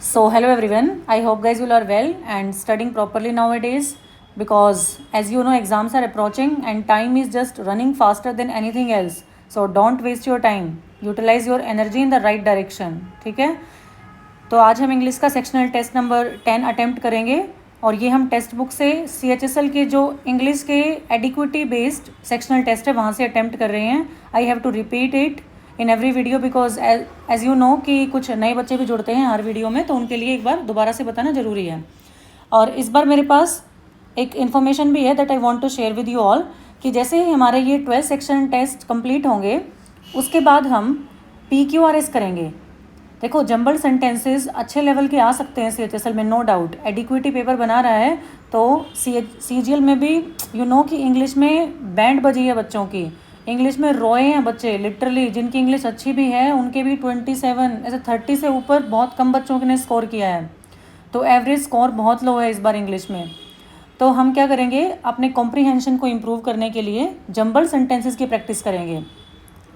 So, hello everyone. I hope guys you are well and studying properly nowadays because as you know exams are approaching and time is just running faster than anything else. So, don't waste your time. Utilize your energy in the right direction. ठीक है? तो आज हम English का sectional test number 10 attempt करेंगे और ये हम टेक्स्ट बुक से CHSL के जो इंग्लिश के एडिक्विटी बेस्ड सेक्शनल टेस्ट है वहाँ से अटेम्प्ट कर रहे हैं. I have to repeat it in every video because as you know कि कुछ नए बच्चे भी जुड़ते हैं हर वीडियो में, तो उनके लिए एक बार दोबारा से बताना ज़रूरी है. और इस बार मेरे पास एक इन्फॉर्मेशन भी है that I want to share with you all कि जैसे ही हमारे ये 12 सेक्शन टेस्ट कंप्लीट होंगे उसके बाद हम PQRS करेंगे. देखो जंबल सेंटेंसेस अच्छे लेवल के आ सकते हैं CHSL में, नो डाउट. एडिक्विटी पेपर बना रहा है तो CGL में भी यू नो कि इंग्लिश में बैंड बजी है बच्चों की, इंग्लिश में रोए हैं बच्चे लिटरली. जिनकी इंग्लिश अच्छी भी है उनके भी 27 ऐसे 30 से ऊपर बहुत कम बच्चों ने स्कोर किया है. तो एवरेज स्कोर बहुत लो है इस बार इंग्लिश में. तो हम क्या करेंगे, अपने कॉम्प्रीहेंशन को इम्प्रूव करने के लिए जंबल सेंटेंसेस की प्रैक्टिस करेंगे.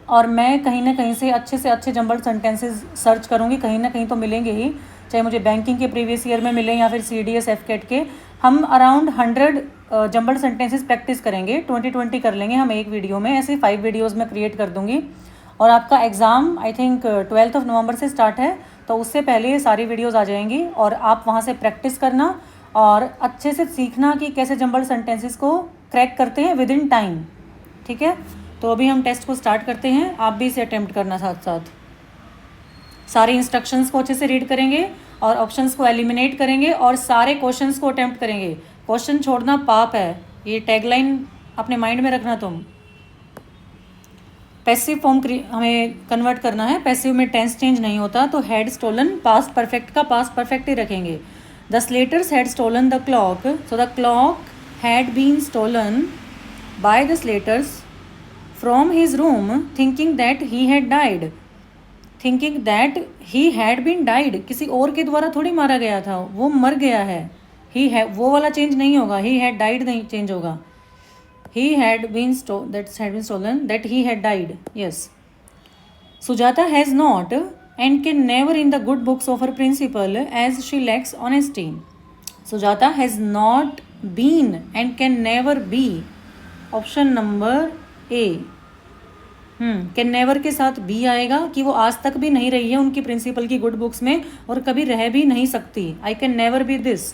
और मैं कहीं ना कहीं से अच्छे जंबल सेंटेंसेस सर्च करूँगी, कहीं ना कहीं तो मिलेंगे ही, चाहे मुझे बैंकिंग के प्रीवियस ईयर में मिले या फिर CDS FCAT के. हम अराउंड 100 जंबल सेंटेंसेस प्रैक्टिस करेंगे, 20 कर लेंगे हम एक वीडियो में. ऐसे 5 वीडियोज़ में क्रिएट कर दूँगी. और आपका एग्ज़ाम आई थिंक 12 नवंबर से स्टार्ट है, तो उससे पहले ये सारी वीडियोज़ आ जाएंगी और आप वहाँ से प्रैक्टिस करना और अच्छे से सीखना कि कैसे जंबल सेंटेंसेस को क्रैक करते हैं विद इन टाइम. ठीक है, तो अभी हम टेस्ट को स्टार्ट करते हैं. आप भी इसे अटेम्प्ट करना साथ साथ. सारे इंस्ट्रक्शंस को अच्छे से रीड करेंगे और ऑप्शंस को एलिमिनेट करेंगे और सारे क्वेश्चंस को अटेम्प्ट करेंगे. क्वेश्चन छोड़ना पाप है, ये टैगलाइन अपने माइंड में रखना तुम. पैसिव फॉर्म हमें कन्वर्ट करना है. पैसिव में टेंस चेंज नहीं होता, तो हैड स्टोलन पास्ट परफेक्ट का पास्ट परफेक्ट ही रखेंगे. The Slaters had stolen the clock, so the clock had been stolen by the Slaters from his room thinking that he had died. thinking that he had been died, किसी और के द्वारा थोड़ी मारा गया था, वो मर गया है. वो वाला चेंज नहीं होगा, he had died नहीं चेंज होगा. he had been stolen that he had died. yes. Sujata has not and can never in the good books of her principal as she lacks honesty. Sujata has not been and can never be. Option number A. Can never के साथ B आएगा कि वो आज तक भी नहीं रही है उनकी प्रिंसिपल की गुड बुक्स में और कभी रह भी नहीं सकती. I can never be this.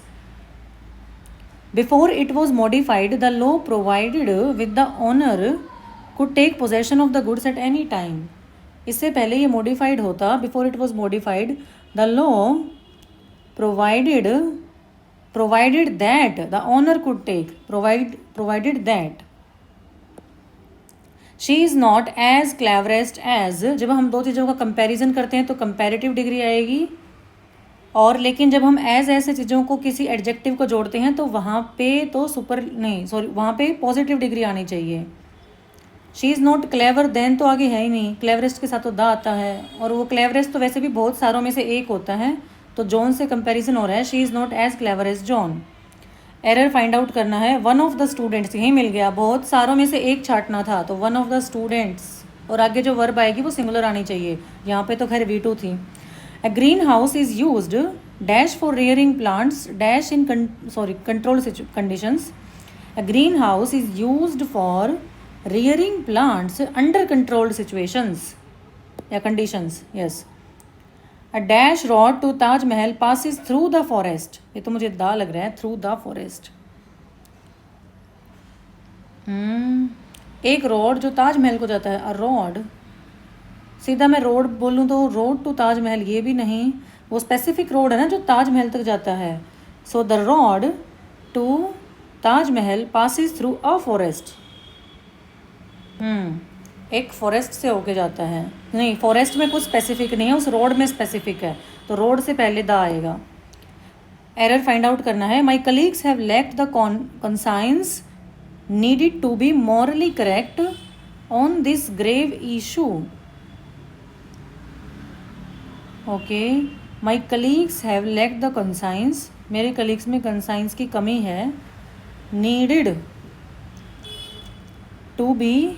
Before it was modified the law provided with the owner could take possession of the goods at any time. इससे पहले ये मॉडिफाइड होता, before it was modified the law provided that the owner could take, provided that. She is not as cleverest as, जब हम दो चीज़ों का comparison करते हैं तो कंपैरेटिव डिग्री आएगी. और लेकिन जब हम एज ऐसे चीज़ों को किसी एडजेक्टिव को जोड़ते हैं तो वहाँ पे तो वहाँ पे पॉजिटिव डिग्री आनी चाहिए. She is not clever then तो आगे है ही नहीं, क्लेवरेस्ट के साथ तो द आता है और वो क्लेवरेस्ट तो वैसे भी बहुत सारों में से एक होता है, तो जॉन से कंपैरिजन हो रहा है. She is not as clever as John. Error find out करना है. वन ऑफ द स्टूडेंट्स, यही मिल गया, बहुत सारों में से एक छाटना था तो वन ऑफ द स्टूडेंट्स और आगे जो वर्ब आएगी वो सिंगुलर आनी चाहिए. यहाँ पे तो खैर V2 थी. A greenhouse is used dash for rearing plants dash in control conditions. A greenhouse is used for rearing plants under controlled situations या conditions. Yes. A dash road to Taj Mahal passes through the forest. ये तो मुझे दा लग रहा है, through the forest. एक road जो ताजमहल को जाता है, अ रोड. सीधा मैं रोड बोलूँ तो रोड टू ताजमहल, ये भी नहीं, वो स्पेसिफिक रोड है ना जो ताजमहल तक जाता है. So the road to Taj Mahal passes through a forest. एक फॉरेस्ट से होके जाता है. नहीं, फॉरेस्ट में कुछ स्पेसिफिक नहीं है, उस रोड में स्पेसिफिक है, तो रोड से पहले द आएगा. एरर फाइंड आउट करना है. My colleagues have lacked the conscience needed to be morally correct on this grave issue. Okay, my colleagues have lacked the conscience, मेरे कलीग्स में कॉन्साइंस की कमी है. Needed to be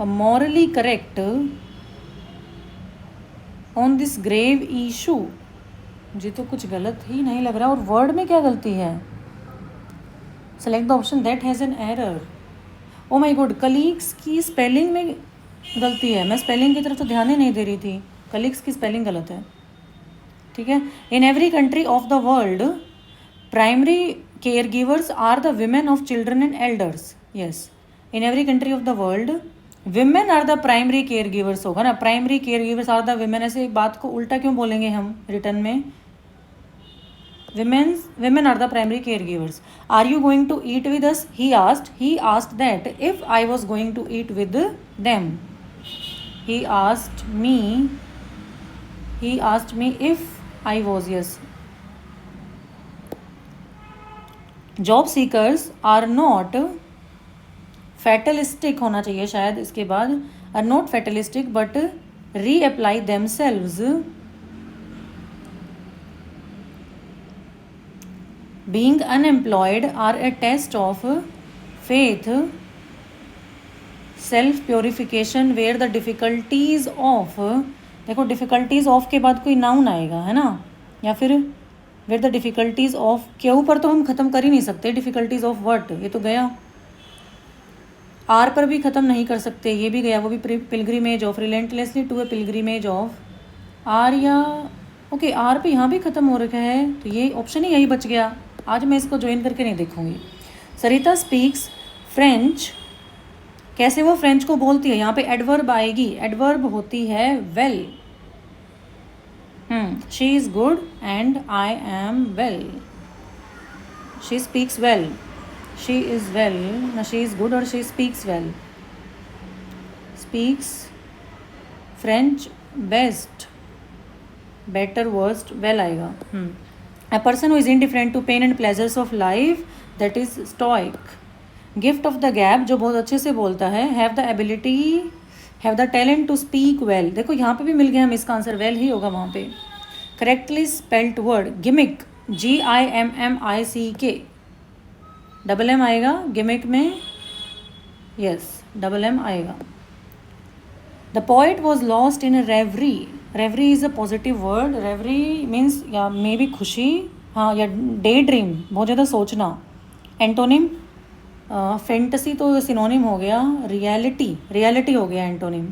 morally correct on this grave issue. मुझे तो कुछ गलत ही नहीं लग रहा, और वर्ड में क्या गलती है? Select the option that has an error. Oh my God, colleagues की स्पेलिंग में गलती है। मैं स्पेलिंग की तरफ तो ध्यान ही नहीं दे रही थी, कलीग्स की स्पेलिंग गलत है। ठीक है। In every country of the world primary care givers are the women of children and elders. Yes, in every country of the world women are the primary care givers होगा ना, primary care givers are the women. ऐसे एक बात को उल्टा क्यों बोलेंगे हम रिटर्न में? Women are the primary caregivers. Are you going to eat with us? He asked that if I was going to eat with them. He asked me if I was. Yes. Job seekers are not fatalistic होना चाहिए शायद इसके बाद, are not fatalistic but reapply themselves. Being unemployed are a test of faith, self purification where the difficulties of, देखो difficulties of के बाद कोई noun आएगा है ना, या फिर where the difficulties of के ऊपर तो हम ख़त्म कर ही नहीं सकते, difficulties of what, ये तो गया। आर पर भी ख़त्म नहीं कर सकते, ये भी गया, वो भी pilgrimage of, relentlessly to a pilgrimage of. Are या ओके, आर पे यहाँ भी ख़त्म हो रखा है, तो ये ऑप्शन ही यही बच गया। आज मैं इसको ज्वाइन करके नहीं देखूंगी। सरिता स्पीक्स फ्रेंच, कैसे वो फ्रेंच को बोलती है? यहाँ पे एडवर्ब आएगी, एडवर्ब होती है well. She is good and I am well. She speaks well, she is well ना, शी इज़ गुड और she speaks well. Speaks French best, better, worst, well आएगा। A person who is indifferent to pain and pleasures of life, that is stoic. Gift of the gab, जो बहुत अच्छे से बोलता है। Have the ability, have the talent to speak well। देखो यहाँ पे भी मिल गया हमें, इसका आंसर well ही होगा वहाँ पे। Correctly spelt word gimmick, GIMMICK, double M आएगा गिमिक में। यस, डबल एम आएगा। The poet was lost in reverie, reverie is a positive word. Reverie means या मे बी खुशी, हाँ, या डे ड्रीम, बहुत ज़्यादा सोचना। एंटोनिम फैंटेसी तो सिनोनिम हो गया, रियलिटी, रियलिटी हो गया एंटोनिम।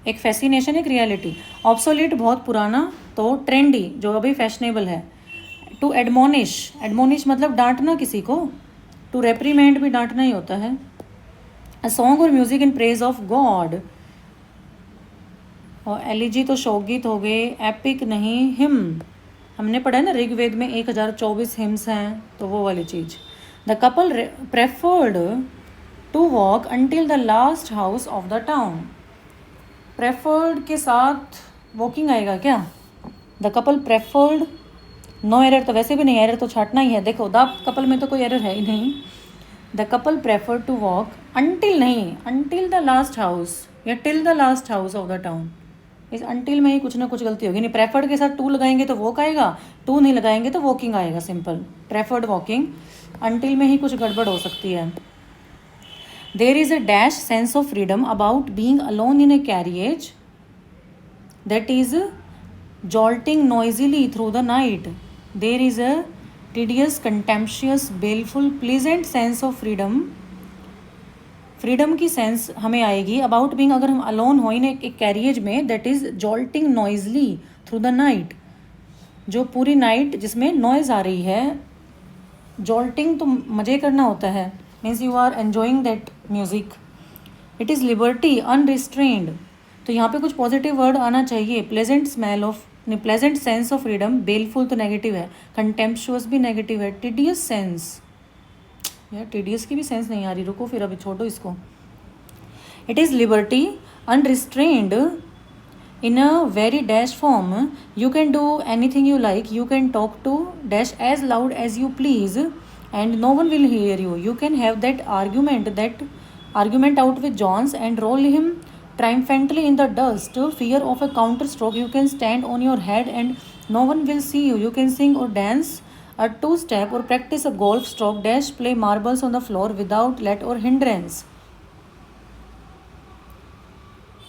एक फैसिनेशन, एक रियलिटी। ऑब्सोलीट बहुत पुराना, तो ट्रेंडी जो अभी फैशनेबल है। टू एडमोनिश, एडमोनिश मतलब डांटना किसी को। टू रेप्रीमेंड भी डांटना ही होता है। अ सॉन्ग और music in praise of God, और एलिजी तो शोकगीत हो गए, एपिक नहीं, हिम हमने पढ़ा है ना, ऋग्वेद में 1024 हिम्स हैं, तो वो वाली चीज़। The couple preferred to walk until the last house of the town, preferred के साथ वॉकिंग आएगा क्या? The couple preferred, no error तो वैसे भी नहीं, एरर तो छाटना ही है। देखो द कपल में तो कोई एरर है ही नहीं। The couple preferred to walk until नहीं, अंटिल द लास्ट हाउस या till the last house of the town, इस अंटिल में ही कुछ ना कुछ गलती होगी। नहीं, प्रेफर्ड के साथ टू लगाएंगे तो वॉक आएगा, टू नहीं लगाएंगे तो वॉकिंग आएगा, सिंपल। प्रेफर्ड वॉकिंग, अंटिल में ही कुछ गड़बड़ हो सकती है। There is a dash sense of freedom about being alone in a carriage that is jolting noisily through the night. There is a tedious, contemptuous, baleful, pleasant sense of freedom. Freedom की sense हमें आएगी about being, अगर हम alone हो इन एक carriage में, that is jolting noisily through the night, जो पूरी नाइट जिसमें नॉइज़ आ रही है। जॉल्टिंग तो मज़े करना होता है, means you are enjoying that music. It is liberty unrestrained, तो यहाँ पे कुछ पॉजिटिव वर्ड आना चाहिए। Pleasant smell of, pleasant sense of freedom, baleful तो नेगेटिव है, कंटेम्पचुअस भी नेगेटिव है। टिडियस सेंस, यार टिडियस की भी सेंस नहीं आ रही, रुको फिर अभी छोड़ो इसको। It is liberty unrestrained in a very dash form, you can do anything you like, you can talk to dash as loud as you please and no one will hear you, you can have that argument out with Jones and roll him triumphantly in the dust, fear of a counter stroke, you can stand on your head and no one will see you, you can sing or dance a two step or practice a golf stroke dash, play marbles on the floor without let or hindrance.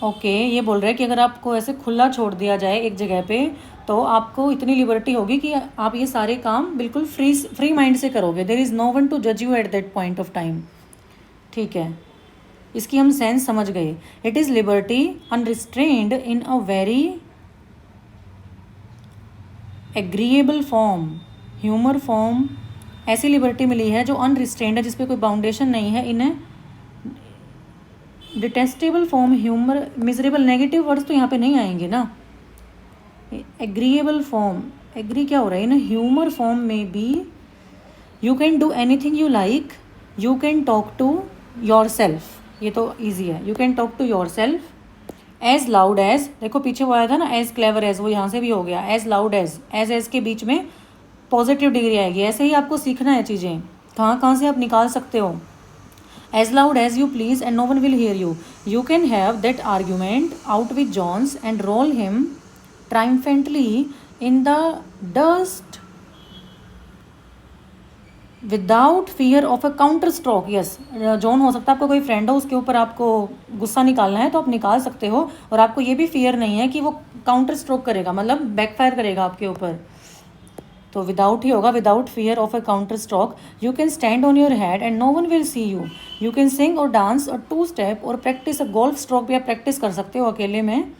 Okay ये बोल रहे हैं कि अगर आपको ऐसे खुला छोड़ दिया जाए एक जगह पे तो आपको इतनी लिबर्टी होगी कि आप ये सारे काम बिल्कुल फ्री माइंड से करोगे. There is no one to जज you at that point of time. ठीक है, इसकी हम सेंस समझ गए. It is liberty unrestrained in a very agreeable form. Humour form ऐसी लिबर्टी मिली है जो अनरिस्ट्रेन्ड है, जिस पे कोई बाउंडेशन नहीं है. In detestable form humour miserable, negative words तो यहाँ पे नहीं आएंगे ना. एग्रीएबल फॉर्म, एग्री क्या हो रहा है. इन ह्यूमर फॉर्म में be you can do anything you like. You can talk to yourself, ये तो ईजी है. You can talk to yourself as loud as, देखो पीछे वो आया था ना एज क्लेवर एज, वो यहाँ से भी हो गया. एज लाउड एज के बीच में पॉजिटिव डिग्री आएगी. ऐसे ही आपको सीखना है चीज़ें, कहाँ कहाँ से आप निकाल सकते हो. As loud as you please and no one will hear you. You can have that argument out with Jones and roll him triumphantly in the dust without fear of a counter stroke. Yes, John हो सकता है आपका कोई friend हो, उसके ऊपर आपको गुस्सा निकालना है तो आप निकाल सकते हो. और आपको ये भी फियर नहीं है कि वो काउंटर स्ट्रोक करेगा, मतलब बैकफायर करेगा आपके ऊपर. तो विदाउट ही होगा, without fear of a counter stroke. You can stand on your head and no one will see you. You can sing or dance और 2 स्टेप और प्रैक्टिस अ गोल्फ स्ट्रोक भी आप प्रैक्टिस कर सकते हो अकेले में.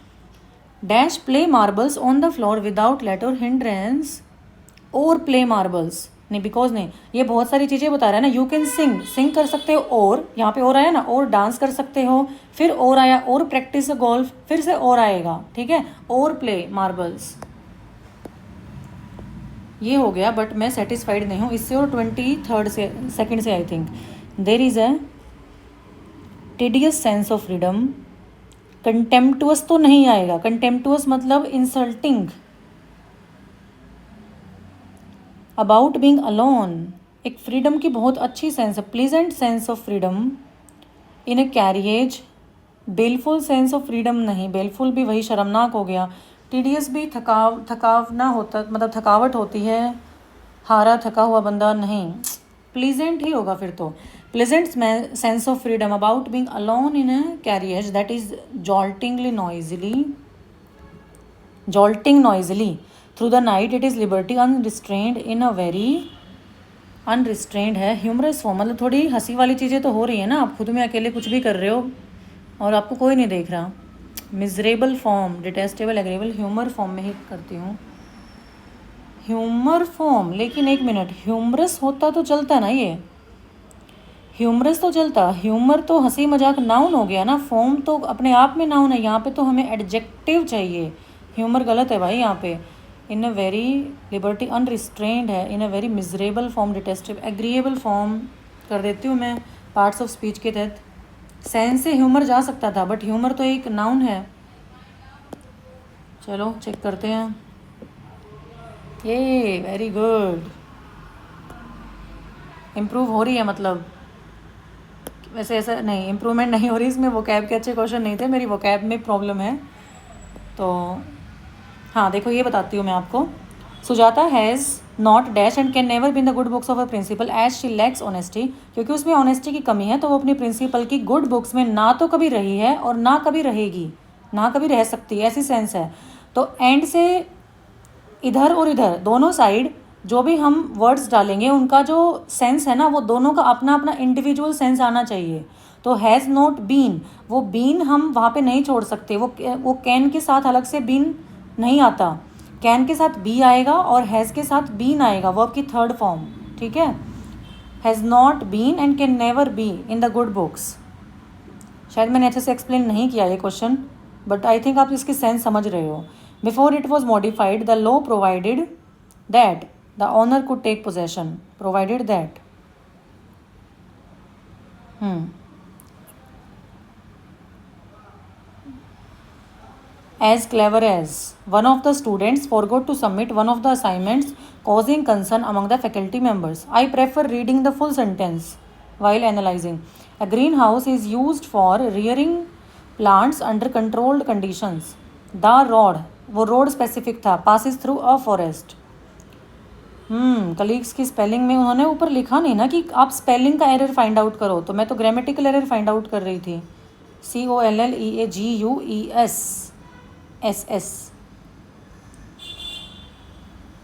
Dash play marbles on the floor without let or hindrance. Or play marbles नहीं, बिकॉज नहीं, ये बहुत सारी चीज़ें बता रहा है ना. यू कैन सिंग कर सकते हो, और यहाँ पे और आया ना, और डांस कर सकते हो, फिर और आया और प्रैक्टिस गोल्फ, फिर से और आएगा. ठीक है, और प्ले मार्बल्स ये हो गया. बट मैं सेटिस्फाइड नहीं हूँ इससे. और 23rd से सेकंड से I think there is a tedious sense of freedom. Contemptuous तो नहीं आएगा. कंटेम्पटुअस मतलब इंसल्टिंग. अबाउट बीइंग अलोन, एक फ्रीडम की बहुत अच्छी सेंस है. Pleasant sense of freedom in a carriage. Baleful sense of freedom नहीं, बेलफुल भी वही शर्मनाक हो गया. टीडियस भी थकावना होता, मतलब थकावट होती है, हारा थका हुआ बंदा नहीं. प्लीजेंट ही होगा फिर तो. Pleasant sense of freedom about being alone in a carriage that is jolting noisily through the night. It is liberty unrestrained in a very unrestrained है ह्यूमरस फॉर्म, मतलब थोड़ी हंसी वाली चीज़ें तो हो रही है ना. आप खुद में अकेले कुछ भी कर रहे हो और आपको कोई नहीं देख रहा. Miserable form, detestable, agreeable, humour form में ही करती हूँ. ह्यूमर फॉर्म, लेकिन एक मिनट, ह्यूमरस होता तो चलता ना, ये ह्यूमरस तो चलता. ह्यूमर तो हंसी मजाक नाउन हो गया ना, फॉर्म तो अपने आप में नाउन है. यहाँ पे तो हमें एडजेक्टिव चाहिए. ह्यूमर गलत है भाई यहाँ पे. इन अ वेरी लिबर्टी अनरिस्ट्रेन्ड है. In a very miserable form, detestive, agreeable form कर देती हूँ मैं पार्ट्स ऑफ स्पीच के तहत. सेंस से ह्यूमर जा सकता था, बट ह्यूमर तो एक नाउन है. चलो चेक करते हैं. ये वेरी गुड, इम्प्रूव हो रही है. मतलब वैसे ऐसा नहीं, इम्प्रूवमेंट नहीं हो रही इसमें. वोकैब के अच्छे क्वेश्चन नहीं थे, मेरी वोकैब में प्रॉब्लम है. तो हाँ देखो ये बताती हूँ मैं आपको. Sujata has not dash and can never be in the good books of a principal as she lacks honesty. क्योंकि उसमें ऑनेस्टी की कमी है, तो वो अपनी प्रिंसिपल की गुड बुक्स में ना तो कभी रही है और ना कभी रहेगी, ना कभी रह सकती, ऐसी सेंस है. तो एंड से इधर और इधर दोनों साइड जो भी हम वर्ड्स डालेंगे उनका जो सेंस है ना, वो दोनों का अपना अपना इंडिविजुअल सेंस आना चाहिए. तो हैज़ नॉट बीन, वो बीन हम वहाँ पे नहीं छोड़ सकते. वो कैन के साथ अलग से बीन नहीं आता. कैन के साथ बी आएगा और हैज़ के साथ बीन आएगा, वर्ब की थर्ड फॉर्म. ठीक है, has not been and can never be in the good books. शायद मैंने अच्छे से एक्सप्लेन नहीं किया ये क्वेश्चन, बट आई थिंक आप इसकी सेंस समझ रहे हो. Before it was modified the law provided that the owner could take possession. Provided that as clever as one of the students forgot to submit one of the assignments, causing concern among the faculty members. I prefer reading the full sentence while analyzing. A greenhouse is used for rearing plants under controlled conditions. The road, वो road specific था, passes through a forest. Colleagues की spelling में उन्होंने ऊपर लिखा नहीं ना कि आप स्पेलिंग का एरर फाइंड आउट करो, तो मैं तो ग्रामेटिकल एरर फाइंड आउट कर रही थी. COLLEAGUESSS।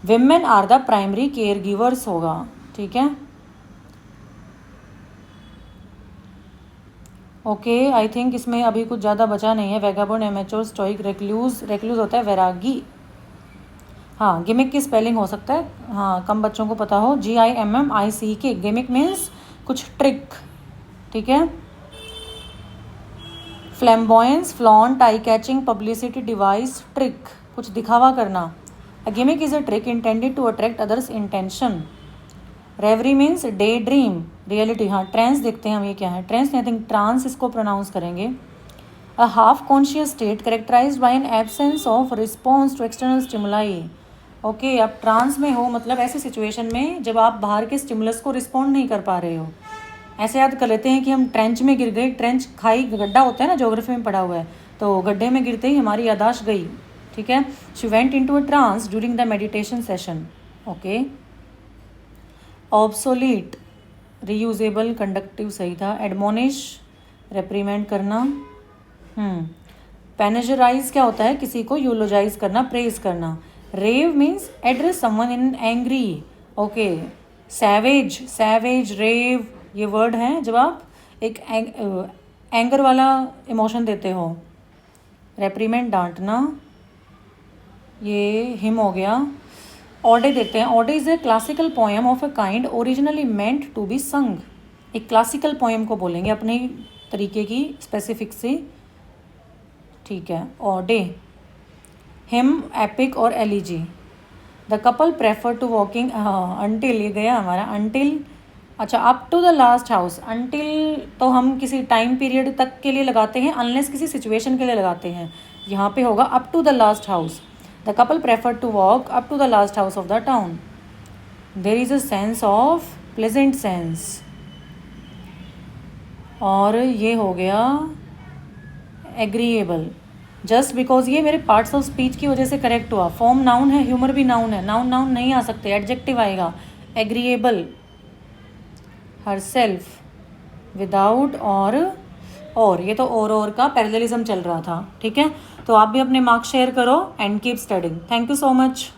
Women are the primary care givers होगा, ठीक है। ओके, आई थिंक इसमें अभी कुछ ज़्यादा बचा नहीं है। वैगाबोंड, एमेच्योर, स्टोइक, रेक्लूज। रेक्लूज होता है वैरागी। हाँ, गिमिक की स्पेलिंग हो सकता है, हाँ कम बच्चों को पता हो, GIMMICK। गिमिक मीन्स कुछ ट्रिक, ठीक है। Flamboyance, flaunt, eye catching, publicity, device, trick, कुछ दिखावा करना। A gimmick is a trick intended to attract others intention. Reverie means day dream, reality. हाँ, ट्रेंस देखते हैं हम, ये क्या है, ट्रेंस, आई थिंक ट्रांस इसको प्रोनाउंस करेंगे। A half conscious state characterised by an absence of response to external stimuli. Okay, आप ट्रांस में हो मतलब ऐसी सिचुएशन में जब आप बाहर के स्टिमुलस को रिस्पॉन्ड नहीं कर पा रहे हो। ऐसे याद कर लेते हैं कि हम ट्रेंच में गिर गए। ट्रेंच खाई, गड्ढा होता है ना, ज्योग्राफी में पढ़ा हुआ है, तो गड्ढे में गिरते ही हमारी यादाश्त गई, ठीक है। She went into a trance during the meditation session. Okay. Obsolete, reusable, conductive सही था। एडमोनिश, रेप्रीमेंट करना। पैनेजराइज क्या होता है, किसी को यूलोजाइज करना, प्रेज करना। Rave means address someone in angry. Okay. Savage, savage, rave, ये वर्ड हैं जब आप एक एंगर वाला इमोशन देते हो। रेप्रीमेंट, डांटना, ये हिम हो गया। ऑडे देखते हैं। Ode is a classical poem of a kind originally meant to be sung. एक क्लासिकल पोएम को बोलेंगे अपने तरीके की स्पेसिफिक से, ठीक है। ऑडे। हिम, एपिक और elegy. The couple prefer to walking, until, ये गया हमारा अंटिल। अच्छा, up to the last house. Until तो हम किसी टाइम पीरियड तक के लिए लगाते हैं, अनलेस किसी सिचुएशन के लिए लगाते हैं। यहाँ पे होगा up to the last house. The couple prefer to walk up to the last house of the town. There is a sense of pleasant sense. और ये हो गया एग्रीएबल। जस्ट बिकॉज ये मेरे पार्ट्स ऑफ स्पीच की वजह से correct हुआ। फॉर्म नाउन है, ह्यूमर भी नाउन है, नाउन नाउन नहीं आ सकते, एडजेक्टिव आएगा। एग्रीएबल, हरसेल्फ, विदाउट, और ये तो और का पैरेललिज्म चल रहा था, ठीक है। तो आप भी अपने मार्क्स शेयर करो and keep studying. Thank you so much.